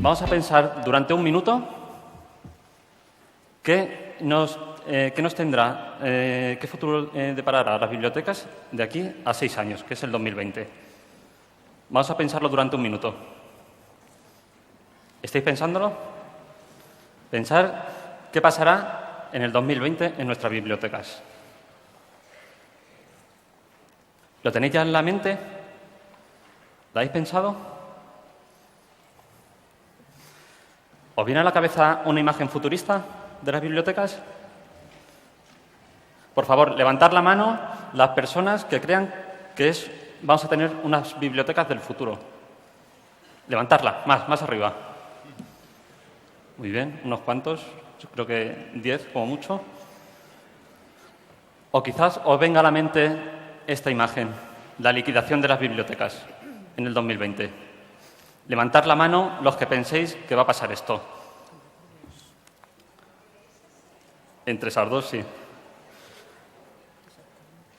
Vamos a pensar durante un minuto qué nos tendrá, qué futuro deparará a las bibliotecas de aquí a 6 años, que es el 2020. Vamos a pensarlo durante un minuto. ¿Estáis pensándolo? Pensar qué pasará en el 2020 en nuestras bibliotecas. ¿Lo tenéis ya en la mente? ¿Lo habéis pensado? ¿Os viene a la cabeza una imagen futurista de las bibliotecas? Por favor, levantad la mano las personas que crean que vamos a tener unas bibliotecas del futuro. Levantadla, más arriba. Muy bien, unos cuantos, yo creo que 10 como mucho. O quizás os venga a la mente esta imagen, la liquidación de las bibliotecas en el 2020. Levantad la mano los que penséis que va a pasar esto. Entre esas dos, sí.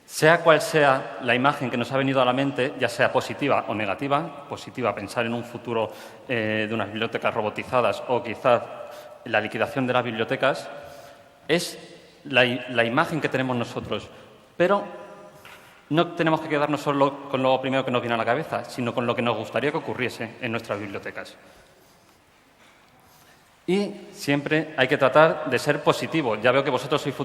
Sea cual sea la imagen que nos ha venido a la mente, ya sea positiva o negativa, positiva, pensar en un futuro de unas bibliotecas robotizadas o quizás la liquidación de las bibliotecas, es la imagen que tenemos nosotros. Pero no tenemos que quedarnos solo con lo primero que nos viene a la cabeza, sino con lo que nos gustaría que ocurriese en nuestras bibliotecas. Y siempre hay que tratar de ser positivos. Ya veo que vosotros sois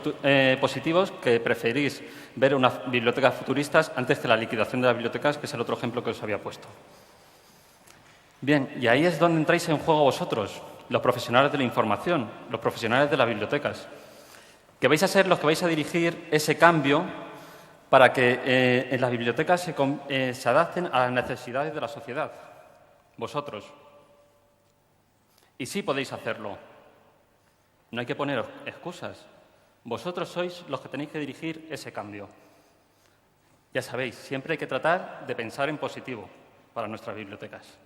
positivos, que preferís ver unas bibliotecas futuristas antes que la liquidación de las bibliotecas, que es el otro ejemplo que os había puesto. Bien, y ahí es donde entráis en juego vosotros, los profesionales de la información, los profesionales de las bibliotecas, que vais a ser los que vais a dirigir ese cambio para que en las bibliotecas se adapten a las necesidades de la sociedad. Vosotros. Y sí podéis hacerlo. No hay que poner excusas. Vosotros sois los que tenéis que dirigir ese cambio. Ya sabéis, siempre hay que tratar de pensar en positivo para nuestras bibliotecas.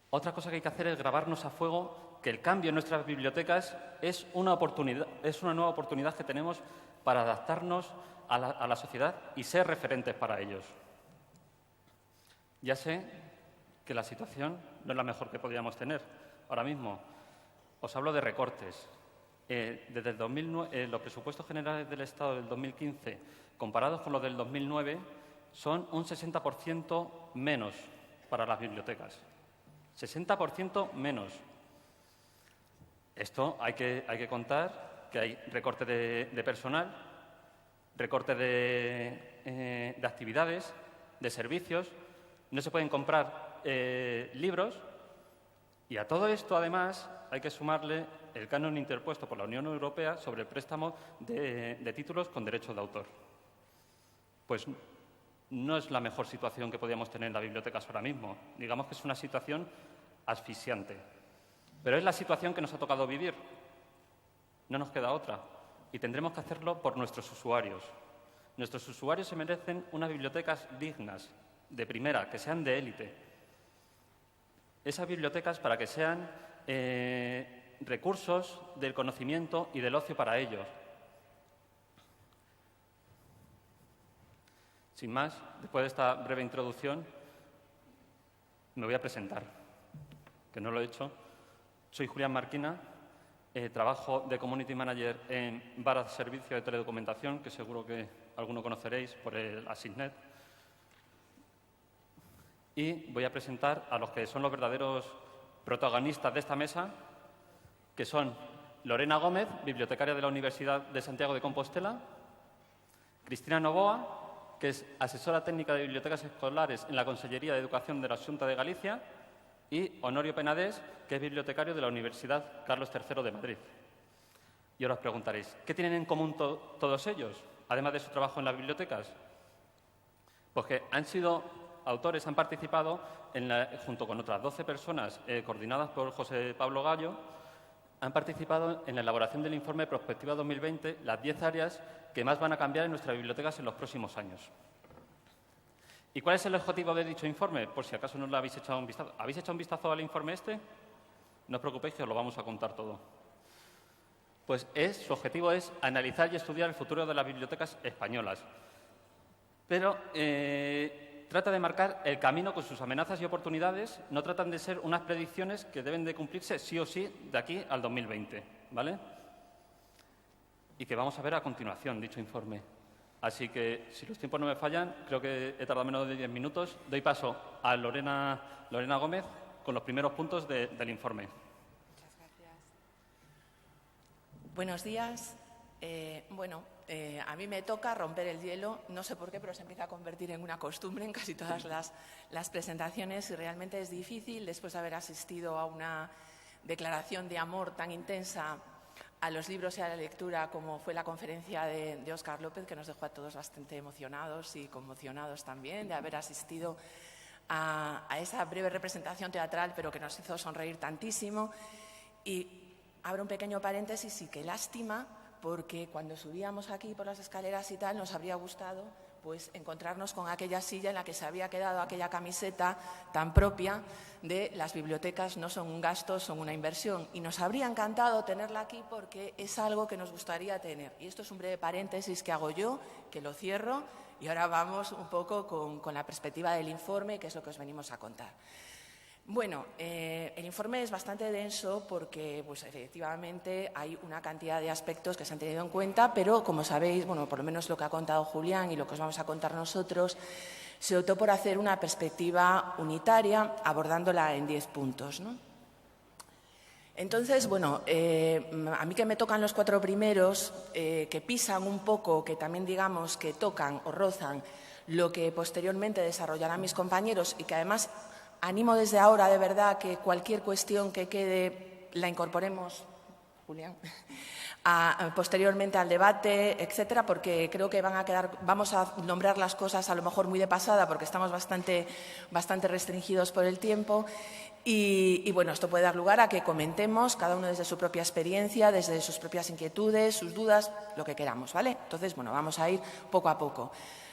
Otra cosa que hay que hacer es grabarnos a fuego que el cambio en nuestras bibliotecas es una nueva oportunidad que tenemos para adaptarnos a la sociedad y ser referentes para ellos. Ya sé que la situación no es la mejor que podríamos tener ahora mismo. Os hablo de recortes. Desde el 2009, los presupuestos generales del Estado del 2015, comparados con los del 2009, son un 60% menos para las bibliotecas. 60% menos. Esto hay que contar que hay recorte de personal, recorte de actividades, de servicios, no se pueden comprar libros y a todo esto, además, hay que sumarle el canon interpuesto por la Unión Europea sobre el préstamo de títulos con derechos de autor. Pues no es la mejor situación que podíamos tener en las bibliotecas ahora mismo. Digamos que es una situación asfixiante. Pero es la situación que nos ha tocado vivir. No nos queda otra. Y tendremos que hacerlo por nuestros usuarios. Nuestros usuarios se merecen unas bibliotecas dignas, de primera, que sean de élite. Esas bibliotecas para que sean recursos del conocimiento y del ocio para ellos. Sin más, después de esta breve introducción, me voy a presentar, que no lo he hecho. Soy Julián Marquina, trabajo de Community Manager en Vara Servicio de Teledocumentación, que seguro que alguno conoceréis por el Asisnet. Y voy a presentar a los que son los verdaderos protagonistas de esta mesa, que son Lorena Gómez, bibliotecaria de la Universidad de Santiago de Compostela, Cristina Novoa, que es asesora técnica de bibliotecas escolares en la Consellería de Educación de la Xunta de Galicia, y Honorio Penades, que es bibliotecario de la Universidad Carlos III de Madrid. Y ahora os preguntaréis, ¿qué tienen en común todos ellos, además de su trabajo en las bibliotecas? Pues que han sido autores, han participado, junto con otras 12 personas coordinadas por José Pablo Gallo, han participado en la elaboración del informe Prospectiva 2020, las 10 áreas que más van a cambiar en nuestras bibliotecas en los próximos años. ¿Y cuál es el objetivo de dicho informe? Por si acaso no lo habéis echado un vistazo. ¿Habéis echado un vistazo al informe este? No os preocupéis que os lo vamos a contar todo. Pues su objetivo es analizar y estudiar el futuro de las bibliotecas españolas. Pero trata de marcar el camino con sus amenazas y oportunidades. No tratan de ser unas predicciones que deben de cumplirse sí o sí de aquí al 2020, ¿vale? Y que vamos a ver a continuación, dicho informe. Así que, si los tiempos no me fallan, creo que he tardado menos de 10 minutos. Doy paso a Lorena Gómez con los primeros puntos del informe. Muchas gracias. Buenos días. A mí me toca romper el hielo, no sé por qué, pero se empieza a convertir en una costumbre en casi todas las presentaciones y realmente es difícil, después de haber asistido a una declaración de amor tan intensa a los libros y a la lectura como fue la conferencia de Óscar López, que nos dejó a todos bastante emocionados y conmocionados también, de haber asistido a esa breve representación teatral, pero que nos hizo sonreír tantísimo. Y abro un pequeño paréntesis y qué lástima, porque cuando subíamos aquí por las escaleras y tal, nos habría gustado pues encontrarnos con aquella silla en la que se había quedado aquella camiseta tan propia de las bibliotecas no son un gasto, son una inversión. Y nos habría encantado tenerla aquí porque es algo que nos gustaría tener. Y esto es un breve paréntesis que hago yo, que lo cierro, y ahora vamos un poco con la perspectiva del informe, que es lo que os venimos a contar. Bueno, el informe es bastante denso porque, pues, efectivamente, hay una cantidad de aspectos que se han tenido en cuenta, pero, como sabéis, bueno, por lo menos lo que ha contado Julián y lo que os vamos a contar nosotros, se optó por hacer una perspectiva unitaria, abordándola en 10 puntos, ¿no? Entonces, bueno, a mí que me tocan los 4 primeros, que pisan un poco, que también digamos que tocan o rozan lo que posteriormente desarrollarán mis compañeros y que además animo desde ahora, de verdad, que cualquier cuestión que quede la incorporemos, Julián, posteriormente al debate, etcétera, porque creo que vamos a nombrar las cosas a lo mejor muy de pasada porque estamos bastante restringidos por el tiempo y bueno, esto puede dar lugar a que comentemos cada uno desde su propia experiencia, desde sus propias inquietudes, sus dudas, lo que queramos, ¿vale? Entonces, bueno, vamos a ir poco a poco.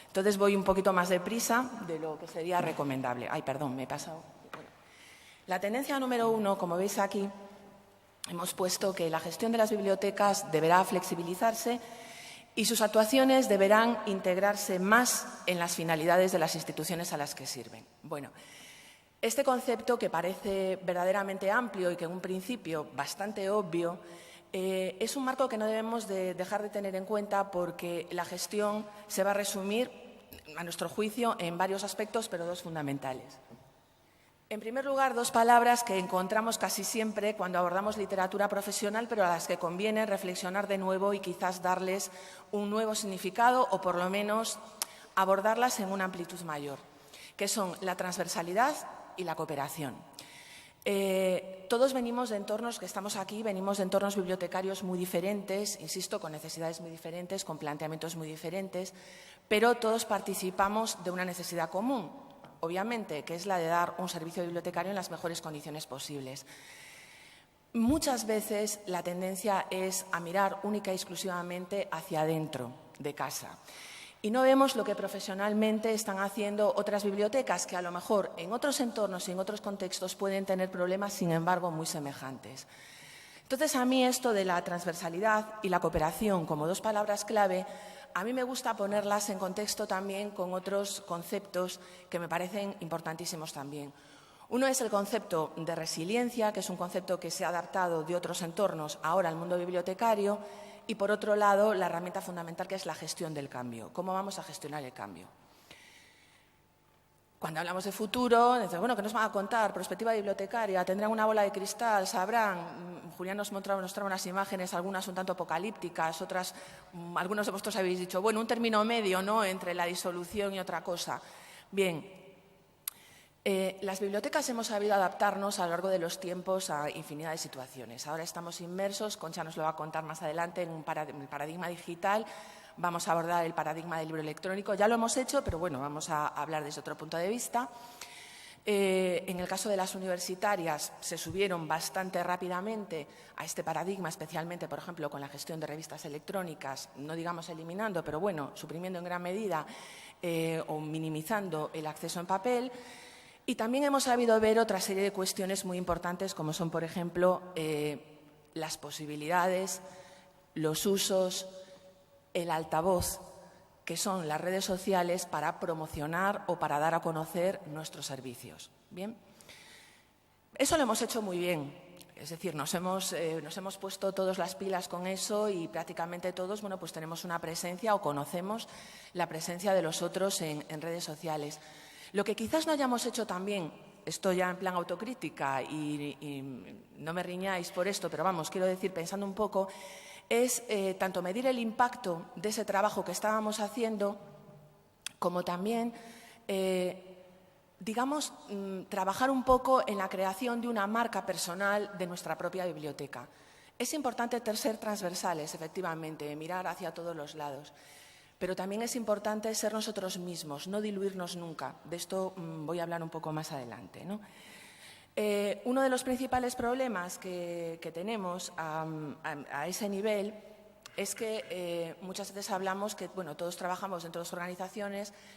Entonces voy un poquito más deprisa de lo que sería recomendable. Ay, perdón, me he pasado. Bueno. La tendencia número 1, como veis aquí, hemos puesto que la gestión de las bibliotecas deberá flexibilizarse y sus actuaciones deberán integrarse más en las finalidades de las instituciones a las que sirven. Bueno, este concepto, que parece verdaderamente amplio y que en un principio bastante obvio, es un marco que no debemos de dejar de tener en cuenta porque la gestión se va a resumir, a nuestro juicio, en varios aspectos, pero 2 fundamentales. En primer lugar, 2 palabras que encontramos casi siempre cuando abordamos literatura profesional, pero a las que conviene reflexionar de nuevo y quizás darles un nuevo significado o, por lo menos, abordarlas en una amplitud mayor, que son la transversalidad y la cooperación. Todos venimos de entornos que estamos aquí, venimos de entornos bibliotecarios muy diferentes, insisto, con necesidades muy diferentes, con planteamientos muy diferentes, pero todos participamos de una necesidad común, obviamente, que es la de dar un servicio bibliotecario en las mejores condiciones posibles. Muchas veces la tendencia es a mirar única y exclusivamente hacia adentro de casa. Y no vemos lo que profesionalmente están haciendo otras bibliotecas que a lo mejor en otros entornos y en otros contextos pueden tener problemas, sin embargo, muy semejantes. Entonces, a mí esto de la transversalidad y la cooperación como 2 palabras clave, a mí me gusta ponerlas en contexto también con otros conceptos que me parecen importantísimos también. Uno es el concepto de resiliencia, que es un concepto que se ha adaptado de otros entornos ahora al mundo bibliotecario, y, por otro lado, la herramienta fundamental, que es la gestión del cambio. ¿Cómo vamos a gestionar el cambio? Cuando hablamos de futuro, dicen, bueno, ¿qué nos van a contar? Perspectiva bibliotecaria, tendrán una bola de cristal, sabrán. Julián nos mostraba unas imágenes, algunas un tanto apocalípticas, otras, algunos de vosotros habéis dicho, bueno, un término medio, ¿no?, entre la disolución y otra cosa. Bien. Las bibliotecas hemos sabido adaptarnos a lo largo de los tiempos a infinidad de situaciones. Ahora estamos inmersos, Concha nos lo va a contar más adelante, en el paradigma digital. Vamos a abordar el paradigma del libro electrónico. Ya lo hemos hecho, pero bueno, vamos a hablar desde otro punto de vista. En el caso de las universitarias, se subieron bastante rápidamente a este paradigma, especialmente, por ejemplo, con la gestión de revistas electrónicas, no digamos eliminando, pero bueno, suprimiendo en gran medida o minimizando el acceso en papel. Y también hemos sabido ver otra serie de cuestiones muy importantes, como son, por ejemplo, las posibilidades los usos, el altavoz, que son las redes sociales para promocionar o para dar a conocer nuestros servicios. Bien, eso lo hemos hecho muy bien. Es decir, nos hemos puesto todos las pilas con eso y prácticamente todos, bueno, pues tenemos una presencia o conocemos la presencia de los otros en redes sociales. Lo que quizás no hayamos hecho también, esto ya en plan autocrítica y no me riñáis por esto, pero vamos, quiero decir, pensando un poco, es tanto medir el impacto de ese trabajo que estábamos haciendo como también digamos, trabajar un poco en la creación de una marca personal de nuestra propia biblioteca. Es importante ser transversales, efectivamente, mirar hacia todos los lados, pero también es importante ser nosotros mismos, no diluirnos nunca. De esto voy a hablar un poco más adelante, ¿no? Uno de los principales problemas que tenemos a ese nivel es que muchas veces hablamos que, bueno, todos trabajamos en todas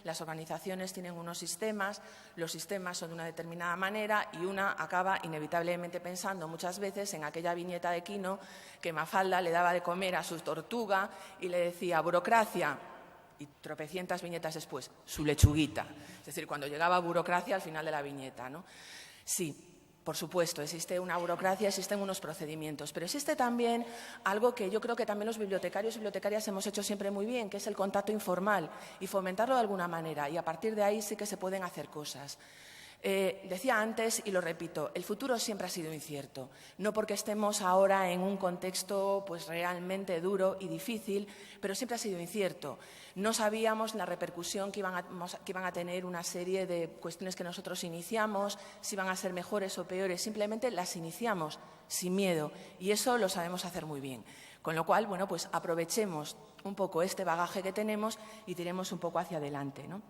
las organizaciones tienen unos sistemas, los sistemas son de una determinada manera y una acaba inevitablemente pensando muchas veces en aquella viñeta de Quino que Mafalda le daba de comer a su tortuga y le decía burocracia y tropecientas viñetas después, su lechuguita. Es decir, cuando llegaba burocracia al final de la viñeta, ¿no? Sí. Por supuesto, existe una burocracia, existen unos procedimientos, pero existe también algo que yo creo que también los bibliotecarios y bibliotecarias hemos hecho siempre muy bien, que es el contacto informal y fomentarlo de alguna manera, y a partir de ahí sí que se pueden hacer cosas. Decía antes, y lo repito, el futuro siempre ha sido incierto, no porque estemos ahora en un contexto pues realmente duro y difícil, pero siempre ha sido incierto. No sabíamos la repercusión que iban a tener una serie de cuestiones que nosotros iniciamos, si iban a ser mejores o peores, simplemente las iniciamos sin miedo y eso lo sabemos hacer muy bien. Con lo cual, bueno, pues aprovechemos un poco este bagaje que tenemos y tiremos un poco hacia adelante, ¿no?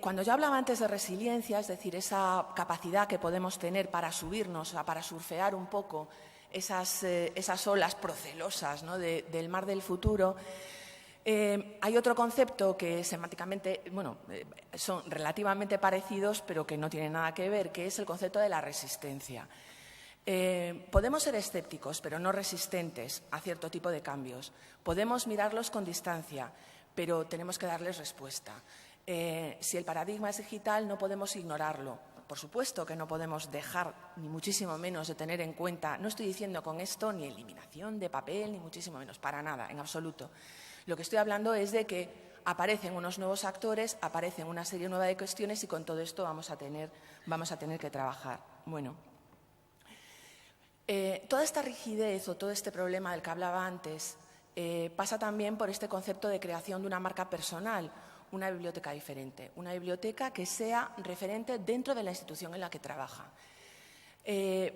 Cuando yo hablaba antes de resiliencia, es decir, esa capacidad que podemos tener para subirnos, para surfear un poco esas olas procelosas, ¿no?, del mar del futuro, hay otro concepto que semánticamente, bueno, son relativamente parecidos, pero que no tienen nada que ver, que es el concepto de la resistencia. Podemos ser escépticos, pero no resistentes a cierto tipo de cambios. Podemos mirarlos con distancia, pero tenemos que darles respuesta. Si el paradigma es digital, no podemos ignorarlo. Por supuesto que no podemos dejar, ni muchísimo menos, de tener en cuenta, no estoy diciendo con esto ni eliminación de papel, ni muchísimo menos, para nada, en absoluto. Lo que estoy hablando es de que aparecen unos nuevos actores, aparecen una serie nueva de cuestiones y con todo esto vamos a tener que trabajar. Bueno, toda esta rigidez o todo este problema del que hablaba antes pasa también por este concepto de creación de una marca personal, una biblioteca diferente, una biblioteca que sea referente dentro de la institución en la que trabaja.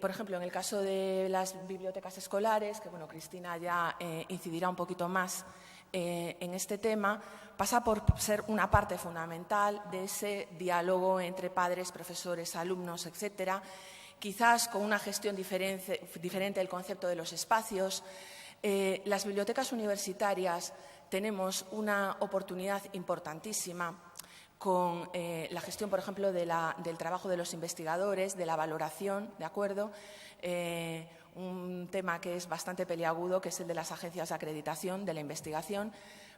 Por ejemplo, en el caso de las bibliotecas escolares, que bueno, Cristina ya incidirá un poquito más en este tema, pasa por ser una parte fundamental de ese diálogo entre padres, profesores, alumnos, etcétera, quizás con una gestión diferente del concepto de los espacios. Las bibliotecas universitarias tenemos una oportunidad importantísima con la gestión, por ejemplo, del trabajo de los investigadores, de la valoración, ¿de acuerdo? Un tema que es bastante peliagudo, que es el de las agencias de acreditación de la investigación,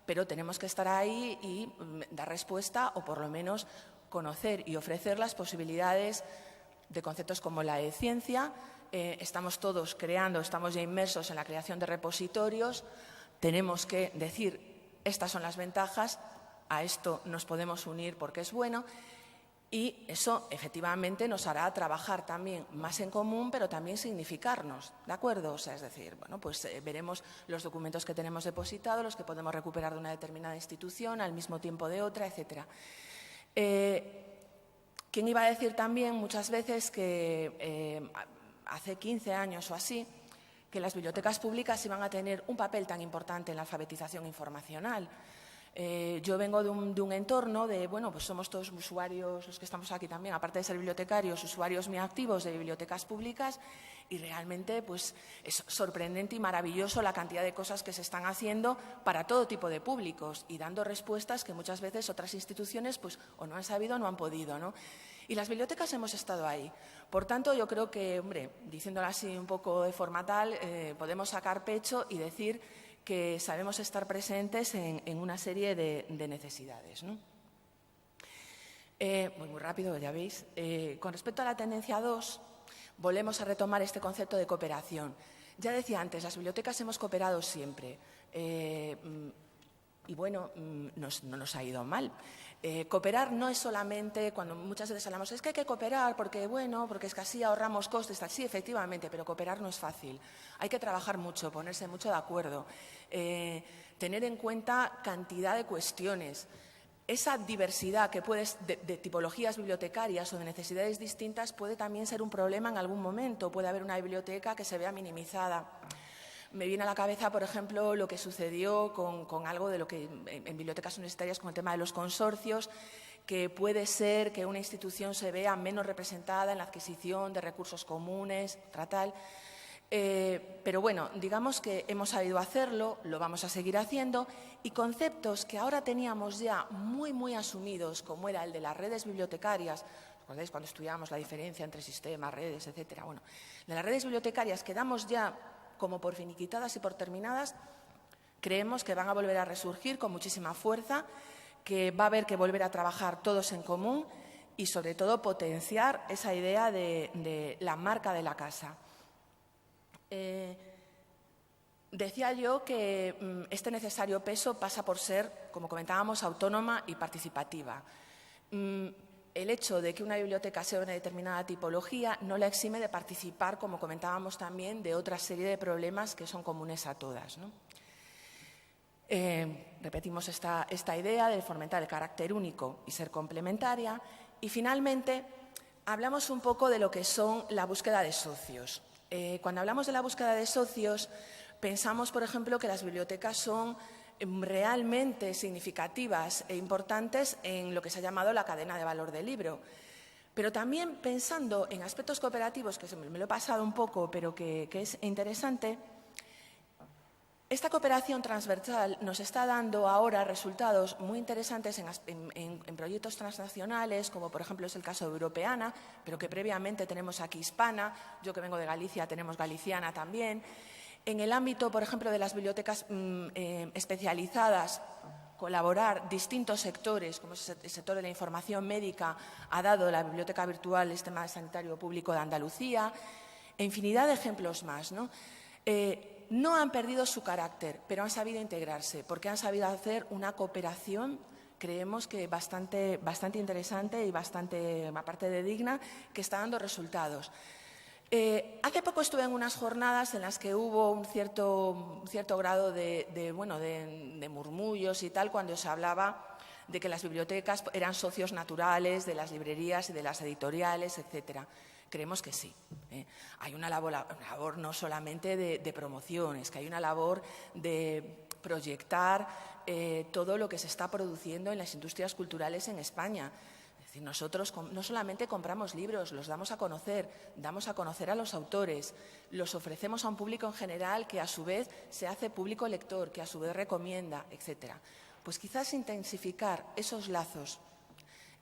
pero tenemos que estar ahí y dar respuesta o, por lo menos, conocer y ofrecer las posibilidades de conceptos como la de ciencia. Estamos todos creando, estamos ya inmersos en la creación de repositorios. Tenemos que decir, estas son las ventajas, a esto nos podemos unir porque es bueno y eso efectivamente nos hará trabajar también más en común, pero también significarnos, ¿de acuerdo? O sea, es decir, bueno, pues veremos los documentos que tenemos depositados, los que podemos recuperar de una determinada institución al mismo tiempo de otra, etcétera. ¿Quién iba a decir también muchas veces que hace 15 años o así, que las bibliotecas públicas iban a tener un papel tan importante en la alfabetización informacional? Yo vengo de un entorno de, bueno, pues somos todos usuarios, los que estamos aquí también, aparte de ser bibliotecarios, usuarios muy activos de bibliotecas públicas y realmente pues es sorprendente y maravilloso la cantidad de cosas que se están haciendo para todo tipo de públicos y dando respuestas que muchas veces otras instituciones pues o no han sabido o no han podido, ¿no? Y las bibliotecas hemos estado ahí. Por tanto, yo creo que, hombre, diciéndolo así un poco de forma tal, podemos sacar pecho y decir que sabemos estar presentes en una serie de necesidades, ¿no? Voy muy rápido, ya veis. Con respecto a la tendencia 2, volvemos a retomar este concepto de cooperación. Ya decía antes, las bibliotecas hemos cooperado siempre. Y bueno, no nos ha ido mal. Cooperar no es solamente, cuando muchas veces hablamos, es que hay que cooperar porque, bueno, porque es que así ahorramos costes. Sí, efectivamente, pero cooperar no es fácil. Hay que trabajar mucho, ponerse mucho de acuerdo, tener en cuenta cantidad de cuestiones. Esa diversidad que de tipologías bibliotecarias o de necesidades distintas puede también ser un problema en algún momento. Puede haber una biblioteca que se vea minimizada. Me viene a la cabeza, por ejemplo, lo que sucedió con algo de lo que en bibliotecas universitarias con el tema de los consorcios, que puede ser que una institución se vea menos representada en la adquisición de recursos comunes, tal. Pero bueno, digamos que hemos sabido hacerlo, lo vamos a seguir haciendo, y conceptos que ahora teníamos ya muy asumidos, como era el de las redes bibliotecarias, ¿recordáis cuando estudiábamos la diferencia entre sistemas, redes, etcétera? Bueno, de las redes bibliotecarias que damos ya como por finiquitadas y por terminadas, creemos que van a volver a resurgir con muchísima fuerza, que va a haber que volver a trabajar todos en común y, sobre todo, potenciar esa idea de la marca de la casa. Decía yo que este necesario peso pasa por ser, como comentábamos, autónoma y participativa. El hecho de que una biblioteca sea una determinada tipología no la exime de participar, como comentábamos también, de otra serie de problemas que son comunes a todas, ¿no? Repetimos esta idea de fomentar el carácter único y ser complementaria. Y, finalmente, hablamos un poco de lo que son la búsqueda de socios. Cuando hablamos de la búsqueda de socios, pensamos, por ejemplo, que las bibliotecas son realmente significativas e importantes en lo que se ha llamado la cadena de valor del libro. Pero también pensando en aspectos cooperativos, que me lo he pasado un poco, pero que es interesante, esta cooperación transversal nos está dando ahora resultados muy interesantes en proyectos transnacionales, como por ejemplo es el caso de Europeana, pero que previamente tenemos aquí Hispana, yo que vengo de Galicia tenemos Galiciana también. En el ámbito, por ejemplo, de las bibliotecas especializadas, colaborar distintos sectores, como es el sector de la información médica, ha dado la Biblioteca Virtual del Sistema Sanitario Público de Andalucía, e infinidad de ejemplos más, ¿no? No han perdido su carácter, pero han sabido integrarse, porque han sabido hacer una cooperación, creemos que bastante interesante y bastante, aparte de digna, que está dando resultados. Hace poco estuve en unas jornadas en las que hubo un cierto grado de murmullos y tal, cuando se hablaba de que las bibliotecas eran socios naturales de las librerías y de las editoriales, etcétera. Creemos que sí. Hay una labor no solamente de promoción, es que hay una labor de proyectar todo lo que se está produciendo en las industrias culturales en España. Es decir, nosotros no solamente compramos libros, los damos a conocer a los autores, los ofrecemos a un público en general que a su vez se hace público lector, que a su vez recomienda, etcétera. Pues quizás intensificar esos lazos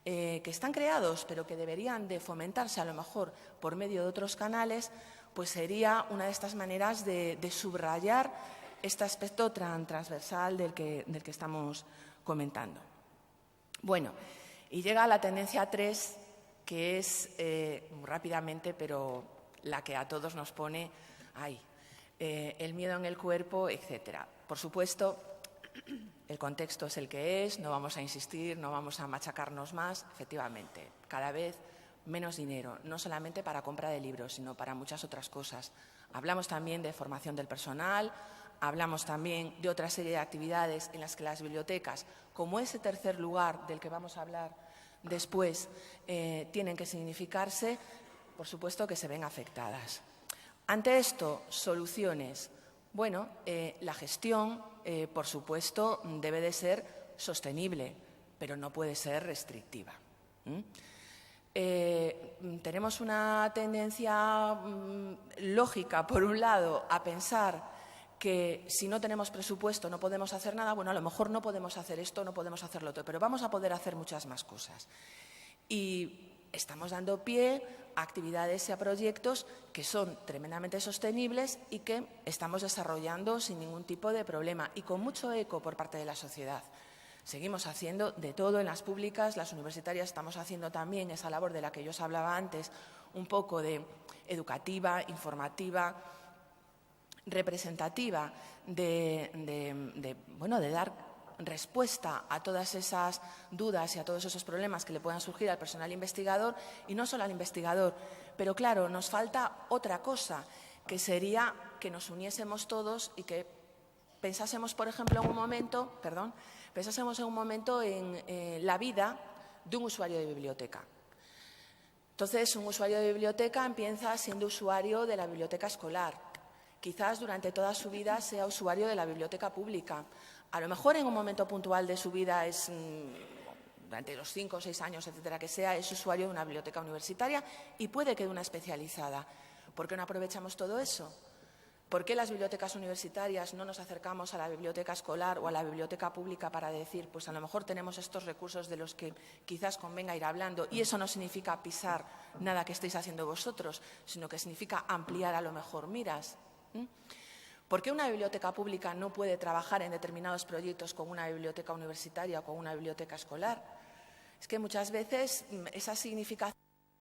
que están creados, pero que deberían de fomentarse a lo mejor por medio de otros canales, pues sería una de estas maneras de subrayar este aspecto transversal del que estamos comentando. Bueno, y llega la tendencia 3, que es, muy rápidamente, pero la que a todos nos pone ahí, el miedo en el cuerpo, etcétera. Por supuesto, el contexto es el que es, no vamos a insistir, no vamos a machacarnos más. Efectivamente, cada vez menos dinero, no solamente para compra de libros, sino para muchas otras cosas. Hablamos también de formación del personal, hablamos también de otra serie de actividades en las que las bibliotecas, como ese tercer lugar del que vamos a hablar después, tienen que significarse, por supuesto que se ven afectadas. Ante esto, soluciones. Bueno, la gestión, por supuesto, debe de ser sostenible, pero no puede ser restrictiva. Tenemos una tendencia lógica, por un lado, a pensar que si no tenemos presupuesto no podemos hacer nada. Bueno, a lo mejor no podemos hacer esto, no podemos hacer lo otro, pero vamos a poder hacer muchas más cosas. Y estamos dando pie a actividades y a proyectos que son tremendamente sostenibles y que estamos desarrollando sin ningún tipo de problema y con mucho eco por parte de la sociedad. Seguimos haciendo de todo en las públicas, las universitarias estamos haciendo también esa labor de la que yo os hablaba antes, un poco de educativa, informativa, representativa, de dar respuesta a todas esas dudas y a todos esos problemas que le puedan surgir al personal investigador y no solo al investigador. Pero claro, nos falta otra cosa, que sería que nos uniésemos todos y que pensásemos, por ejemplo, en un momento, en la vida de un usuario de biblioteca. Entonces, un usuario de biblioteca empieza siendo usuario de la biblioteca escolar. Quizás durante toda su vida sea usuario de la biblioteca pública. A lo mejor en un momento puntual de su vida es, durante los 5 o 6 años, etcétera, que sea, es usuario de una biblioteca universitaria y puede que de una especializada. ¿Por qué no aprovechamos todo eso? ¿Por qué las bibliotecas universitarias no nos acercamos a la biblioteca escolar o a la biblioteca pública para decir, pues a lo mejor tenemos estos recursos de los que quizás convenga ir hablando? Y eso no significa pisar nada que estéis haciendo vosotros, sino que significa ampliar a lo mejor miras. ¿Por qué una biblioteca pública no puede trabajar en determinados proyectos con una biblioteca universitaria o con una biblioteca escolar? Es que muchas veces esa significación